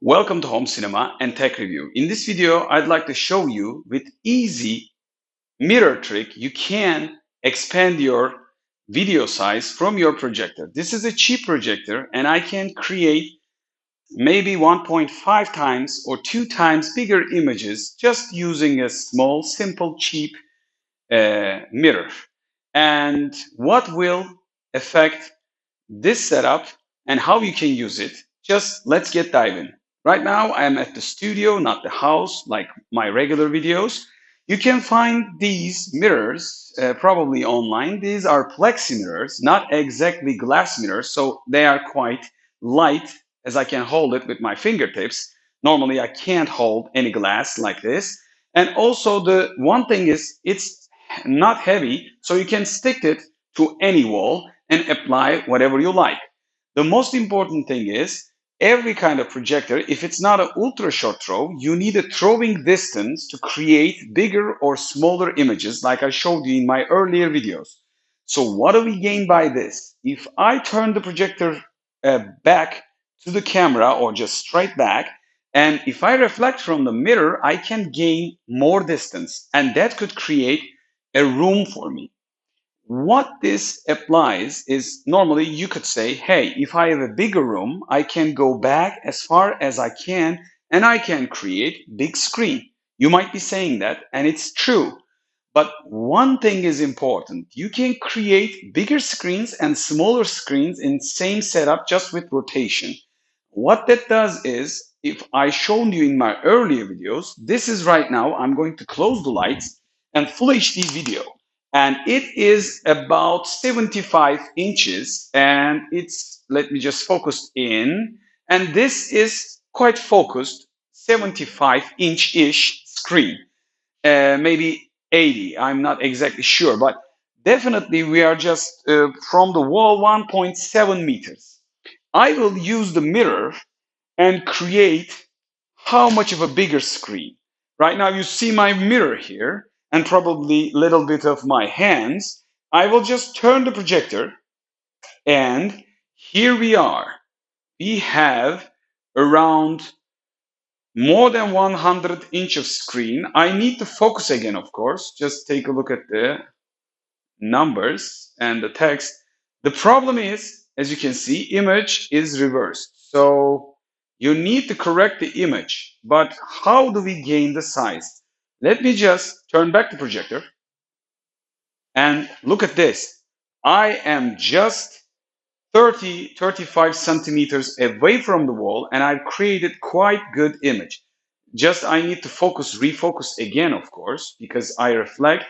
Welcome to Home Cinema and Tech Review. In this video, I'd like to show you with easy mirror trick, you can expand your video size from your projector. This is a cheap projector and I can create maybe 1.5 times or 2 times bigger images just using a small, simple, cheap mirror. And what will affect this setup and how you can use it, just let's get diving. Right now, I am at the studio, not the house, like my regular videos. You can find these mirrors probably online. These are Plexi mirrors, not exactly glass mirrors, so they are quite light as I can hold it with my fingertips. Normally, I can't hold any glass like this. And also, the one thing is it's not heavy, so you can stick it to any wall and apply whatever you like. The most important thing is every kind of projector, if it's not an ultra short throw, you need a throwing distance to create bigger or smaller images like I showed you in my earlier videos. So what do we gain by this? If I turn the projector back to the camera or just straight back, and if I reflect from the mirror, I can gain more distance and that could create a room for me. What this applies is normally you could say, hey, if I have a bigger room, I can go back as far as I can and I can create big screen. You might be saying that, and it's true. But one thing is important. You can create bigger screens and smaller screens in same setup just with rotation. What that does is, if I shown you in my earlier videos, this is right now, I'm going to close the lights and full HD video. And it is about 75 inches and it's, let me just focus in. And this is quite focused, 75-inch-ish screen, maybe 80, I'm not exactly sure, but definitely we are just from the wall 1.7 meters. I will use the mirror and create how much of a bigger screen. Right now you see my mirror here and probably a little bit of my hands. I will just turn the projector and here we are. We have around more than 100 inch of screen. I need to focus again, of course. Just take a look at the numbers and the text. The problem is, as you can see, image is reversed. So you need to correct the image. But how do we gain the size? Let me just turn back the projector and look at this. I am just 35 centimeters away from the wall and I've created quite good image. Just I need to refocus again, of course, because I reflect.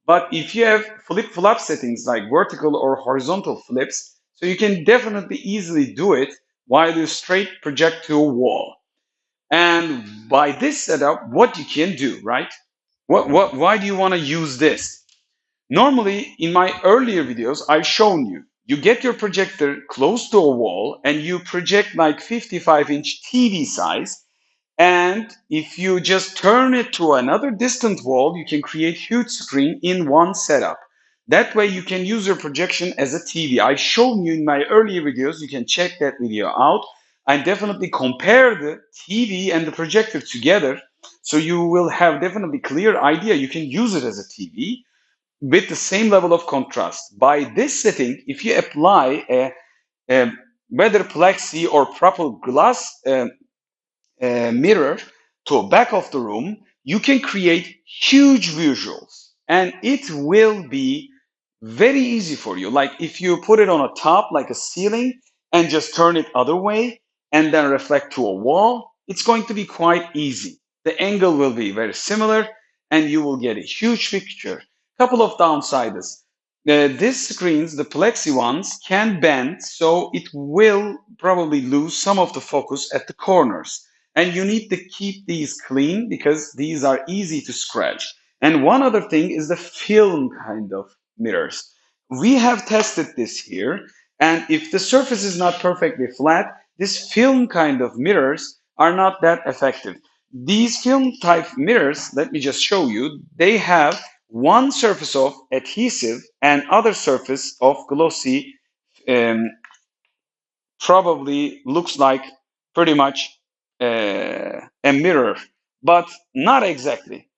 But if you have flip-flop settings like vertical or horizontal flips, so you can definitely easily do it while you straight project to a wall. And by this setup, what you can do, right? Why do you want to use this? Normally, in my earlier videos, I've shown you, you get your projector close to a wall and you project like 55-inch TV size. And if you just turn it to another distant wall, you can create huge screen in one setup. That way you can use your projection as a TV. I've shown you in my earlier videos, you can check that video out. I definitely compare the TV and the projector together. So you will have definitely clear idea. You can use it as a TV with the same level of contrast. By this setting, if you apply a whether Plexi or proper glass mirror to a back of the room, you can create huge visuals and it will be very easy for you. Like if you put it on a top, like a ceiling, and just turn it other way and then reflect to a wall, it's going to be quite easy. The angle will be very similar and you will get a huge picture. Couple of downsides. These screens, the Plexi ones, can bend, so it will probably lose some of the focus at the corners. And you need to keep these clean because these are easy to scratch. And one other thing is the film kind of mirrors. We have tested this here, and if the surface is not perfectly flat, this film kind of mirrors are not that effective. These film type mirrors, let me just show you, they have one surface of adhesive and other surface of glossy, um, probably looks like pretty much a mirror, but not exactly.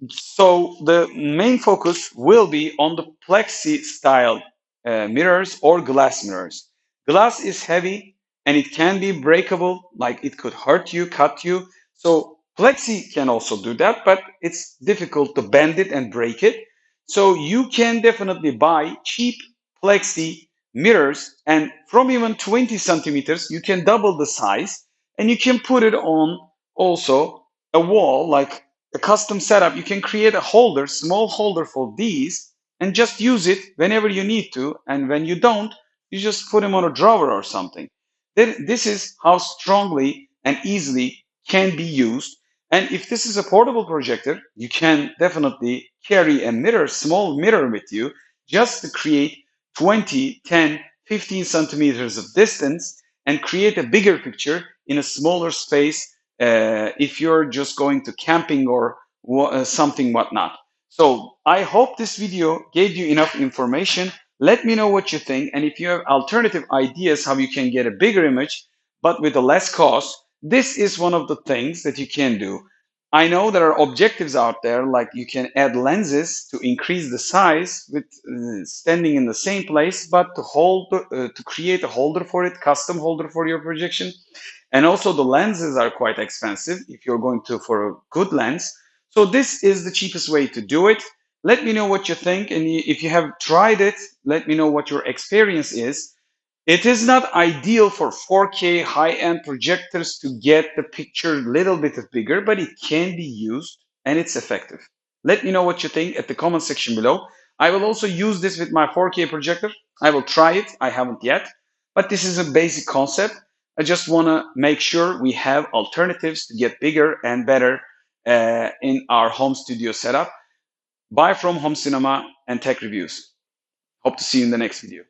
So the main focus will be on the Plexi style mirrors or glass mirrors. Glass is heavy and it can be breakable, like it could hurt you, cut you. So Plexi can also do that, but it's difficult to bend it and break it. So you can definitely buy cheap Plexi mirrors, and from even 20 centimeters, you can double the size and you can put it on also a wall, like a custom setup. You can create a holder, small holder for these, and just use it whenever you need to. And when you don't, you just put them on a drawer or something. This is how strongly and easily can be used. And if this is a portable projector, you can definitely carry a mirror, small mirror with you, just to create 20, 10, 15 centimeters of distance and create a bigger picture in a smaller space if you're just going to camping or something whatnot. So I hope this video gave you enough information. Let me know what you think, and if you have alternative ideas how you can get a bigger image but with a less cost, this is one of the things that you can do. I know there are objectives out there, like you can add lenses to increase the size with standing in the same place, but to create a holder for it, custom holder for your projection. And also the lenses are quite expensive if you're going to for a good lens. So this is the cheapest way to do it. Let me know what you think, and if you have tried it, let me know what your experience is. It is not ideal for 4K high-end projectors to get the picture a little bit bigger, but it can be used and it's effective. Let me know what you think at the comment section below. I will also use this with my 4K projector. I will try it. I haven't yet, but this is a basic concept. I just want to make sure we have alternatives to get bigger and better in our home studio setup. Bye from Home Cinema and Tech Reviews. Hope to see you in the next video.